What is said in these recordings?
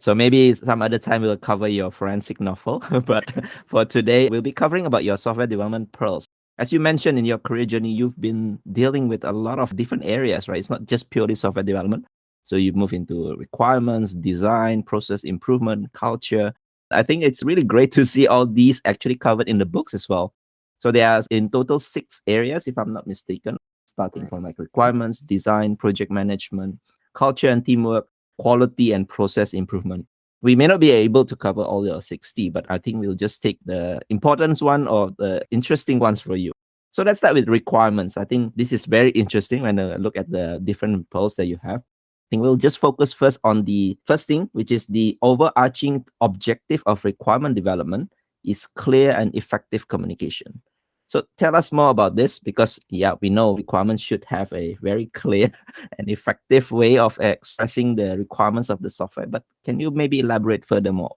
So maybe some other time we'll cover your forensic novel, but for today, we'll be covering about your software development pearls. As you mentioned in your career journey, you've been dealing with a lot of different areas, right? It's not just purely software development. So you move into requirements, design, process improvement, culture. I think it's really great to see all these actually covered in the books as well. So there are in total 6 areas, if I'm not mistaken, starting from like requirements, design, project management, culture and teamwork, quality and process improvement. We may not be able to cover all the 60, but I think we'll just take the important one or the interesting ones for you. So let's start with requirements. I think this is very interesting when I look at the different polls that you have. I think we'll just focus first on the first thing, which is the overarching objective of requirement development is clear and effective communication. So tell us more about this because, yeah, we know requirements should have a very clear and effective way of expressing the requirements of the software. But can you maybe elaborate furthermore?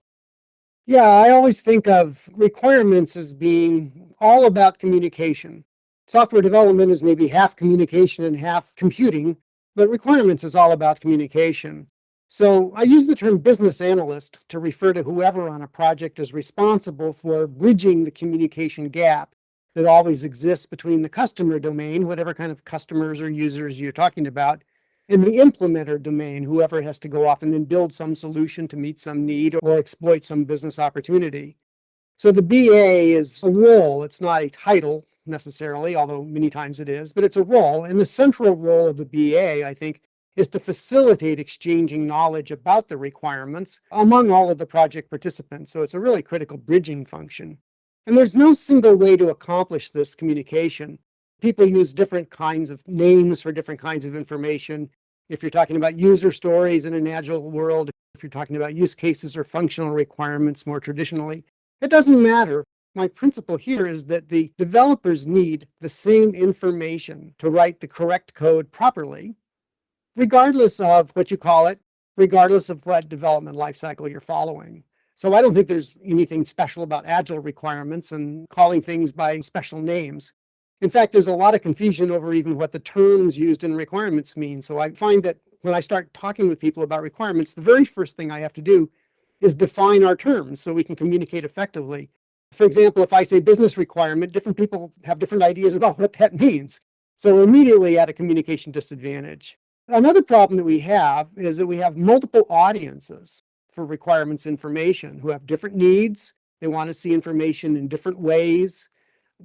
Yeah, I always think of requirements as being all about communication. Software development is maybe half communication and half computing, but requirements is all about communication. So I use the term business analyst to refer to whoever on a project is responsible for bridging the communication gap that always exists between the customer domain, whatever kind of customers or users you're talking about, and the implementer domain, whoever has to go off and then build some solution to meet some need or exploit some business opportunity. So the BA is a role. It's not a title necessarily, although many times it is, but it's a role. And the central role of the BA, I think, is to facilitate exchanging knowledge about the requirements among all of the project participants. So it's a really critical bridging function. And there's no single way to accomplish this communication. People use different kinds of names for different kinds of information. If you're talking about user stories in an agile world, if you're talking about use cases or functional requirements more traditionally, it doesn't matter. My principle here is that the developers need the same information to write the correct code properly, regardless of what you call it, regardless of what development lifecycle you're following. So I don't think there's anything special about agile requirements and calling things by special names. In fact, there's a lot of confusion over even what the terms used in requirements mean. So I find that when I start talking with people about requirements, the very first thing I have to do is define our terms so we can communicate effectively. For example, if I say business requirement, different people have different ideas about what that means. So we're immediately at a communication disadvantage. Another problem that we have is that we have multiple audiences for requirements information who have different needs. They want to see information in different ways,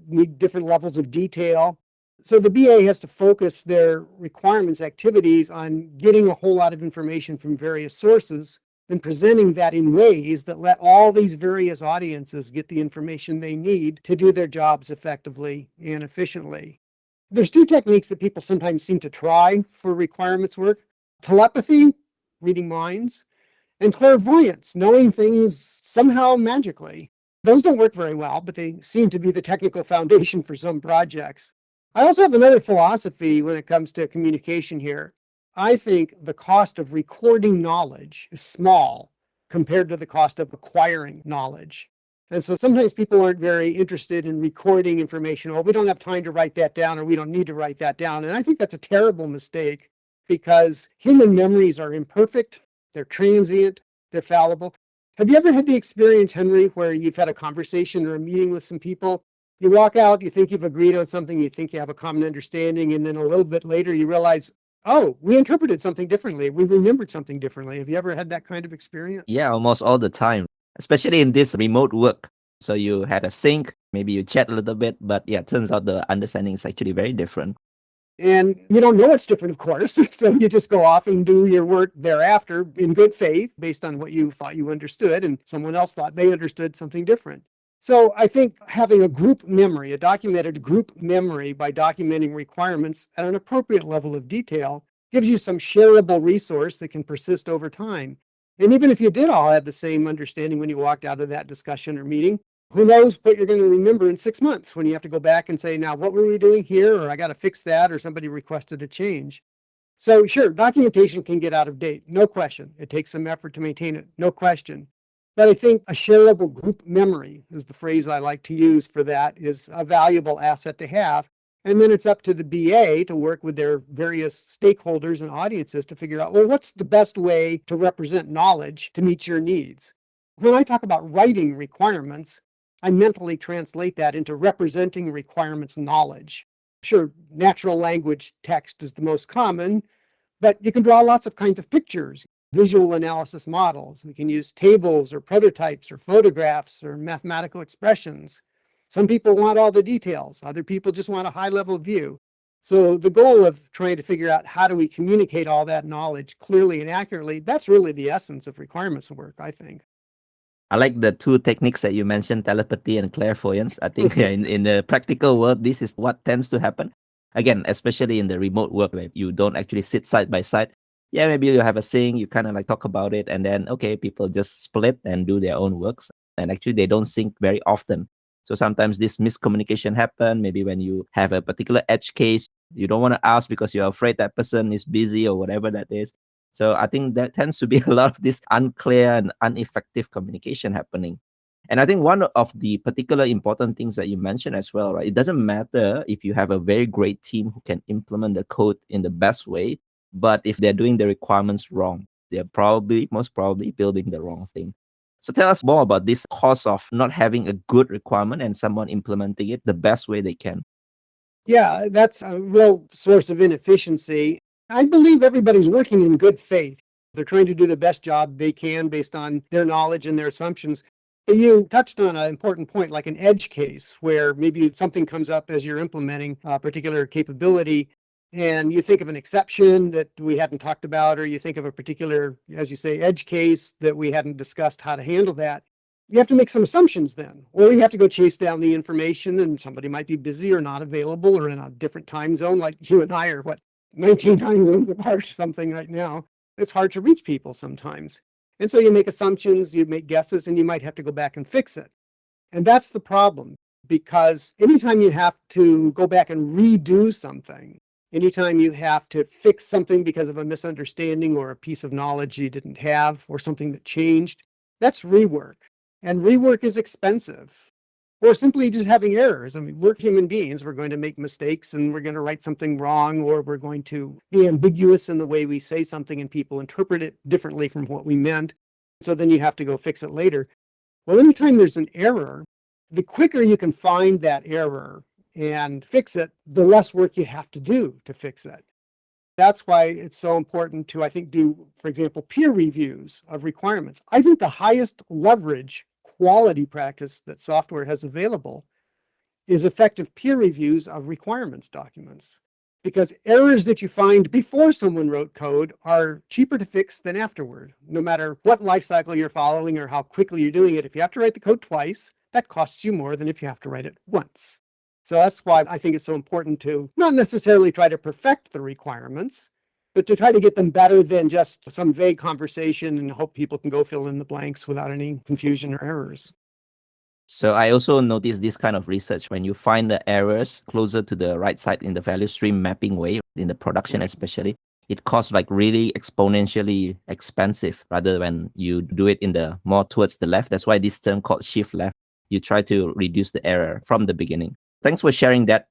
need different levels of detail. So the BA has to focus their requirements activities on getting a whole lot of information from various sources and presenting that in ways that let all these various audiences get the information they need to do their jobs effectively and efficiently. There's 2 techniques that people sometimes seem to try for requirements work: telepathy, reading minds, and clairvoyance, knowing things somehow magically. Those don't work very well, but they seem to be the technical foundation for some projects. I also have another philosophy when it comes to communication here. I think the cost of recording knowledge is small compared to the cost of acquiring knowledge. And so sometimes people aren't very interested in recording information. Oh, we don't have time to write that down, or we don't need to write that down. And I think that's a terrible mistake because human memories are imperfect, they're transient, they're fallible. Have you ever had the experience, Henry, where you've had a conversation or a meeting with some people? You walk out, you think you've agreed on something, you think you have a common understanding, and then a little bit later you realize, oh, we interpreted something differently. We remembered something differently. Have you ever had that kind of experience? Yeah, almost all the time, especially in this remote work. So you had a sync, maybe you chat a little bit, but yeah, it turns out the understanding is actually very different. And you don't know it's different, of course. So you just go off and do your work thereafter in good faith based on what you thought you understood, and someone else thought they understood something different. So I think having a group memory, a documented group memory by documenting requirements at an appropriate level of detail gives you some shareable resource that can persist over time. And even if you did all have the same understanding when you walked out of that discussion or meeting, who knows what you're going to remember in 6 months when you have to go back and say, now, what were we doing here? Or I got to fix that, or somebody requested a change. So sure, documentation can get out of date, no question. It takes some effort to maintain it, no question. But I think a shareable group memory is the phrase I like to use for that, is a valuable asset to have. And then it's up to the BA to work with their various stakeholders and audiences to figure out, well, what's the best way to represent knowledge to meet your needs? When I talk about writing requirements, I mentally translate that into representing requirements knowledge. Sure, natural language text is the most common, but you can draw lots of kinds of pictures, visual analysis models. We can use tables or prototypes or photographs or mathematical expressions. Some people want all the details. Other people just want a high-level view. So the goal of trying to figure out how do we communicate all that knowledge clearly and accurately, that's really the essence of requirements work, I think. I like the two techniques that you mentioned, telepathy and clairvoyance. I think in the practical world, this is what tends to happen. Again, especially in the remote work where you don't actually sit side by side. Yeah, maybe you have a saying, you kind of like talk about it, and then, okay, people just split and do their own works. And actually, they don't sync very often. So sometimes this miscommunication happen. Maybe when you have a particular edge case, you don't want to ask because you're afraid that person is busy or whatever that is. So I think that tends to be a lot of this unclear and ineffective communication happening. And I think one of the particular important things that you mentioned as well, right? It doesn't matter if you have a very great team who can implement the code in the best way, but if they're doing the requirements wrong, they're most probably building the wrong thing. So tell us more about this cause of not having a good requirement and someone implementing it the best way they can. Yeah, that's a real source of inefficiency. I believe everybody's working in good faith. They're trying to do the best job they can based on their knowledge and their assumptions. But you touched on an important point, like an edge case, where maybe something comes up as you're implementing a particular capability, and you think of an exception that we hadn't talked about, or you think of a particular, as you say, edge case that we hadn't discussed how to handle that. You have to make some assumptions then, or you have to go chase down the information, and somebody might be busy or not available or in a different time zone, like you and I are, 19 time zones apart, something right now. It's hard to reach people sometimes. And so you make assumptions, you make guesses, and you might have to go back and fix it. And that's the problem, because anytime you have to go back and redo something, anytime you have to fix something because of a misunderstanding or a piece of knowledge you didn't have or something that changed, that's rework. And rework is expensive. Or simply just having errors. I mean, we're human beings. We're going to make mistakes and we're going to write something wrong, or we're going to be ambiguous in the way we say something and people interpret it differently from what we meant. So then you have to go fix it later. Well, anytime there's an error, the quicker you can find that error and fix it, the less work you have to do to fix it. That's why it's so important to, I think, do, for example, peer reviews of requirements. I think the highest leverage quality practice that software has available is effective peer reviews of requirements documents, because errors that you find before someone wrote code are cheaper to fix than afterward, no matter what life cycle you're following or how quickly you're doing it. If you have to write the code twice, that costs you more than if you have to write it once. So that's why I think it's so important to not necessarily try to perfect the requirements, but to try to get them better than just some vague conversation and hope people can go fill in the blanks without any confusion or errors. So I also noticed this kind of research when you find the errors closer to the right side in the value stream mapping way, in the production especially, it costs like really exponentially expensive rather when you do it in the more towards the left. That's why this term called shift left. You try to reduce the error from the beginning. Thanks for sharing that.